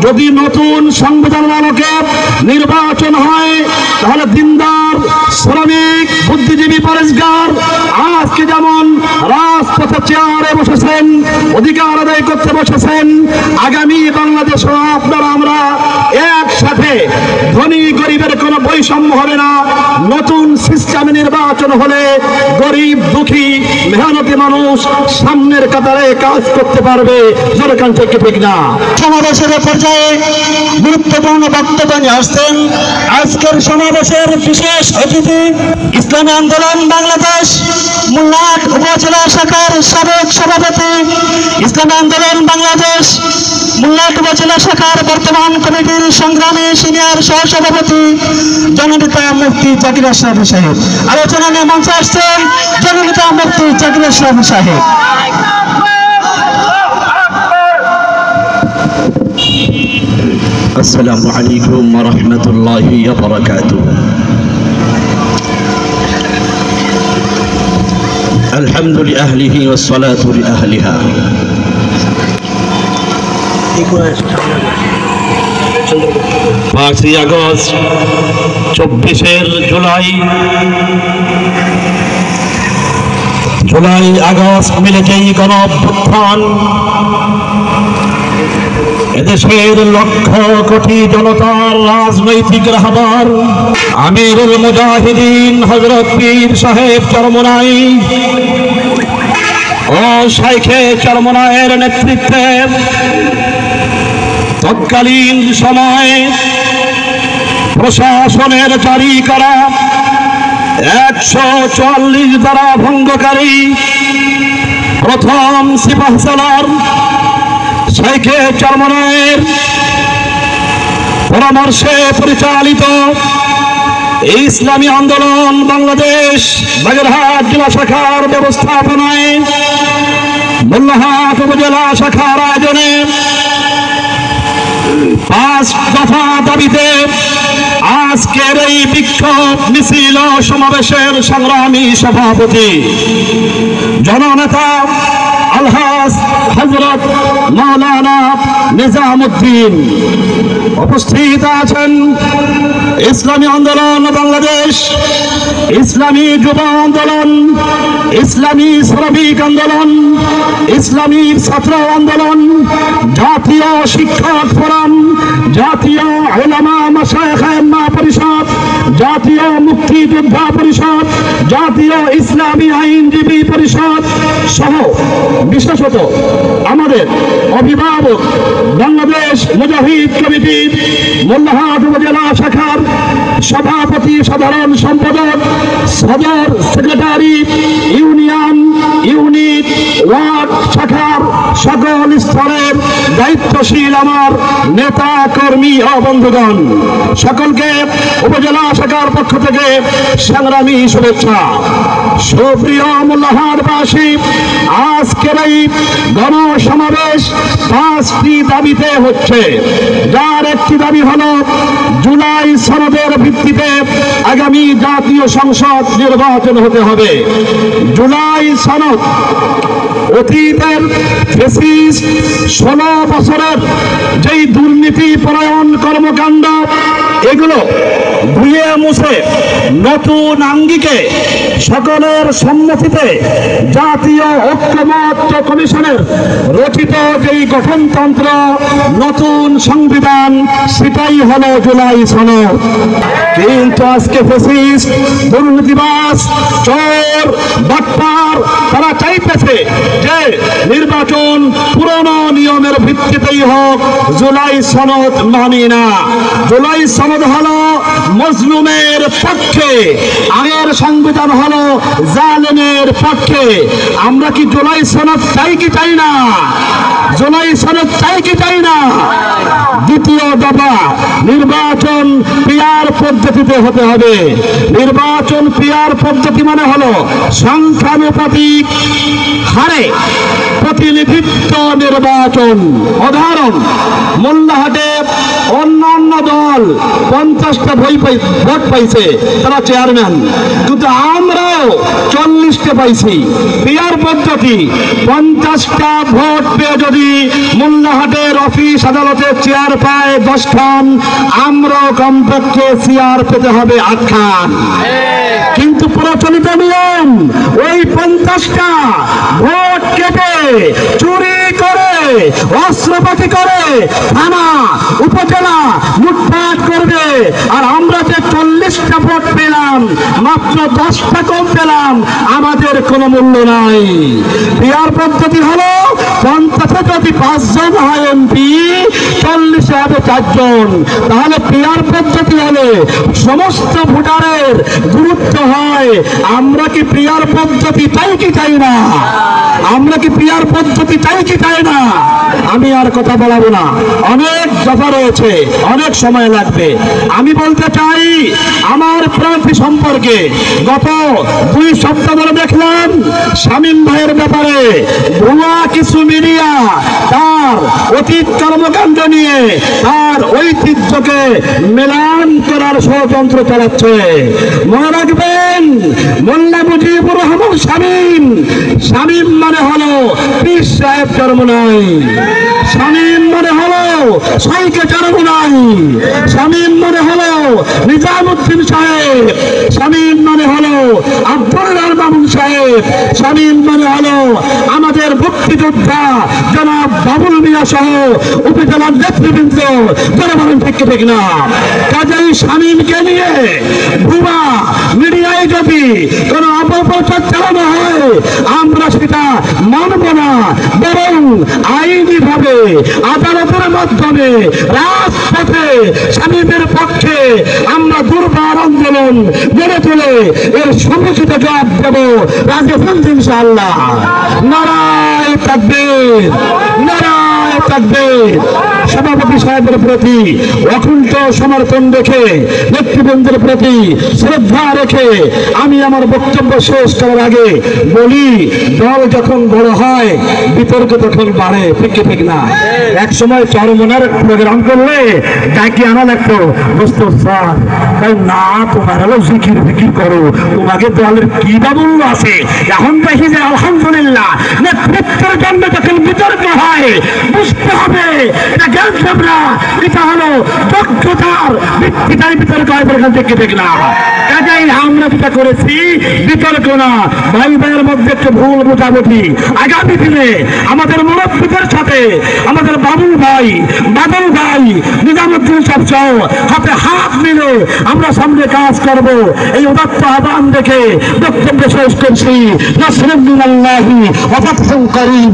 যদি নতুন সংবিধান আলোকে নির্বাচন হয় তাহলে দিনদার শ্রমিক বুদ্ধিজীবী পরেশগার আজকে যেমন রাজপথে চেয়ারে বসেছেন, অধিকার আদায় করতে বসেছেন, আগামী বাংলাদেশে আপনারা আমরা একসাথে ধনী গরিবের কোনো বৈষম্য হবে না। নতুন সিস্টেমে নির্বাচন হলে গরিব দুঃখী মেহনতি মানুষ সামনের কাতারে কাজ করতে পারবে। সরকার থেকে ঠিক না। সমাবেশের পর্যায়ে গুরুত্বপূর্ণ বক্তব্য নিয়ে আসছেন আজকের সমাবেশের বিশেষ অতিথি ইসলামী আন্দোলন বাংলাদেশ মুল্লাহাট উপজেলা শাখার সাবেক সভাপতি, ইসলামী আন্দোলন বাংলাদেশ মুল্লাহাট উপজেলা শাখার বর্তমান কমিটির সংগ্রামী সিনিয়র সহসভাপতি জননেতা মুফতি জাকির আশরাফ সাহেব। আলোচনা নিয়ে মঞ্চে আসছেন জননেতা মুফতি জাকির আশরাফ সাহেব। আসসালামু আলাইকুম ওয়া রাহমাতুল্লাহি ওয়া বারাকাতুহু। الحمد لأهله والصلاة لأهلها। 5 আগস্ট 24 জুলাই আগস্ট মিলিটারি গণঅভ্যুত্থান এদেশের লক্ষ কোটি জনতার রাজনৈতিক রাহবার আমিরুল মুজাহিদিন হযরত পীর সাহেব চরমনাই ও শাইখে চরমনাইয়ের নেতৃত্বে তৎকালীন সময়ে প্রশাসনের জারি করা 144 ধারা ভঙ্গকারী প্রথম সিপাহসালার শাইখে চরমনাইয়ের পরামর্শে পরিচালিত ইসলামী আন্দোলন বাংলাদেশ বাগেরহাট জেলা শাখার ব্যবস্থাপনায় মোল্লাহাট উপজেলা শাখার আয়োজনে 5 দফা দাবিতে আজকের এই বিক্ষোভ মিছিল ও সমাবেশের সংগ্রামী সভাপতি জননেতা আলহাজ হযরত মাওলানা নিজামউদ্দিন। উপস্থিত আছেন ইসলামী আন্দোলন বাংলাদেশ, ইসলামী যুব আন্দোলন, ইসলামী শ্রমিক আন্দোলন, ইসলামী ছাত্র আন্দোলন, জাতীয় শিক্ষক ফোরাম, জাতীয় উলামা মাশায়েখ আইম্মা পরিষদ, জাতীয় মুক্তিযোদ্ধা পরিষদ, জাতীয় ইসলামী আইনজীবী পরিষদ সহ বিশেষত আমাদের অভিভাবক বাংলাদেশ মুজাহিদ কমিটির মোল্লাহাট উপজেলা শাখার সভাপতি, সাধারণ সম্পাদক, সদর সেক্রেটারি, ইউনিয়ন, ইউনিট, ওয়ার্ড শাখার সকল স্তরের দায়িত্বশীল আমার নেতা কর্মী ও বন্ধুগণ, সকলকে উপজেলা শাখার পক্ষ থেকে সংগ্রামী শুভেচ্ছা। সুপ্রিয় মোল্লাহাটবাসী, আজকের এই গণসমাবেশ 5টি দাবিতে হচ্ছে, যার একটি দাবি হলো জুলাই সনদের ভিত্তিতে আগামী জাতীয় সংসদ নির্বাচন হতে হবে। জুলাই সনদ অতীতের ফ্যাসিস্ট 16 বছরের যেই দুর্নীতি পরায়ণ কর্মকাণ্ড এগুলো ধুয়ে মুছে নতুন আঙ্গিকে সকলের সম্মতিতে জাতীয় ঐক্যমত্য কমিশনের রচিত যেই গঠনতন্ত্র নতুন সংবিধান সেটাই হলো জুলাই সনদ। কিন্তু আজকে ফ্যাসিস্ট দুর্নীতিবাজ চোর বাটপার তারা চাইতেছে যে নির্বাচন পুরনো নিয়মের ভিত্তিতেই হোক। জুলাই সনদ মানি না। জুলাই সনদ হলো মজলুমের পক্ষে, আগের সংবিধান হলো জালেমের পক্ষে। আমরা কি জুলাই সনদ চাই কি চাই না? জুলাই সনদ চাই কি চাই না? দ্বিতীয় দফা, নির্বাচন পিয়ার পদ্ধতিতে হতে হবে। নির্বাচন পিয়ার পদ্ধতি মানে হলো সংখ্যানুপাতিক হারে প্রতিনিধিত্ব নির্বাচন। উদাহরণ, মোল্লাহাটে অন্যান্য দল 50টা ভোট পাইছে, তারা চেয়ারম্যান, কিন্তু আমরাও 40টা পাইছি। পিয়ার পদ্ধতি 50টা ভোট পেয়ে যদি মোল্লাহাটের অফিস আদালতের চেয়ার পায় 10খান, আমরাও কমপক্ষে চেয়ার পেতে হবে 8খান। কিন্তু প্রচলিত নিয়ম ওই 50টা ভোট কেটে চুরি করে অস্ত্রপাতি করে থানা উপজেলা লুটপাট করবে, আর আমরা যে 40টা ভোট পেলাম মাত্র 10টা কম পেলাম, আমাদের কোনো মূল্য নাই। পিয়ার পদ্ধতি হলো 50-এ যদি 5 জন হয় এমপি, 40-এ হবে 4 জন। তাহলে পিয়ার পদ্ধতি হলে সমস্ত ভোটারের গুরুত্ব হয়। আমরা কি পিয়ার পদ্ধতি চাই কি চাই না? আমরা কি পিয়ার পদ্ধতি চাই কি চাই না? আমি আর কথা বলাবো না, অনেক দফা রয়েছে, অনেক সময় লাগবে। আমি বলতে চাই আমার প্রার্থী সম্পর্কে গত 2 সপ্তাহ ধরে দেখলাম শামীম ভাইয়ের ব্যাপারে ভুয়া কিছু মিডিয়া তার অতীত কর্মকাণ্ড নিয়ে তার ঐতিহ্যকে মেলান করার ষড়যন্ত্র চালাচ্ছে। মনে রাখবেন, মোল্লা মুজিবুর রহমান শামীম, শামীম মানে হলো পীর সাহেব জন্ম নাই, শামীম মানে হলো সাইকে জন্ম নাই, শামীম মানে হলো নিজামুদ্দিন সাহেব, শামীম মানে হলো আব্দুল্লাহ মামুন সাহেব, শামীম মানে হলো আমাদের মুক্তিযোদ্ধা জনাব বাবুল মিয়া সহ উপজেলার নেতৃবৃন্দ। যারা বলেন ঠিক ঠিক না? কাজেই শামীমকে নিয়ে ভুয়া মিডিয়ায় যদি কোন অপপ্রচার চালানো হয়, আমরা সেটা মানব না, বরং আইনি ভাবে আদালতের মাধ্যমে রাজপথে শামীমের পক্ষে আমরা দুর্বার আন্দোলন গড়ে তুলে এর সমুচিত জবাব দেব। রাজে ইনশাআল্লাহ। নারায়ে তাকবীর, নারায়ে তাকবীর। সভাপতি সাহেবের প্রতি অকুণ্ঠ সমর্থন রেখে, নেতৃবৃন্দের প্রতি শ্রদ্ধা রেখে আমি আমার বক্তব্য শেষ করার আগে বলি, দল যখন বড় হয় বিতর্ক তখন বাড়ে, ঠিক কি ঠিক না? এক সময় চরমনের প্রোগ্রাম করলে ডাকি আনা লাগতো, বুঝতো স্যার না তোমার হলো জিকির ফিকির করো, তোমাকে দলের কি বা মূল্য আছে? এখন দেখি যে আলহামদুলিল্লাহ নেতৃত্বের জন্য যখন বিতর্ক হয় বুঝতে হবে এটা হলো দক্ষতার ভিত্তিটাই বিতর্ক হয়, থেকে ঠিক না? কাজেই আমরা যেটা করেছি বিতর্ক না, ভাই ভাইয়ের মধ্যে একটু ভুল বোঝাবুঝি। আগামী দিনে আমাদের মুরব্বীদের সাথে আমাদের বাবুল ভাই, বাদল ভাই, নিজামুদ্দিন সাহেব সহ হাতে হাত মিলে আমরা সামনে কাজ করব, এই উদাত্ত আহ্বান দেখে বক্তব্য শেষ করছি। নাসরুল্লাহি ওয়া ফাতহুন করিম।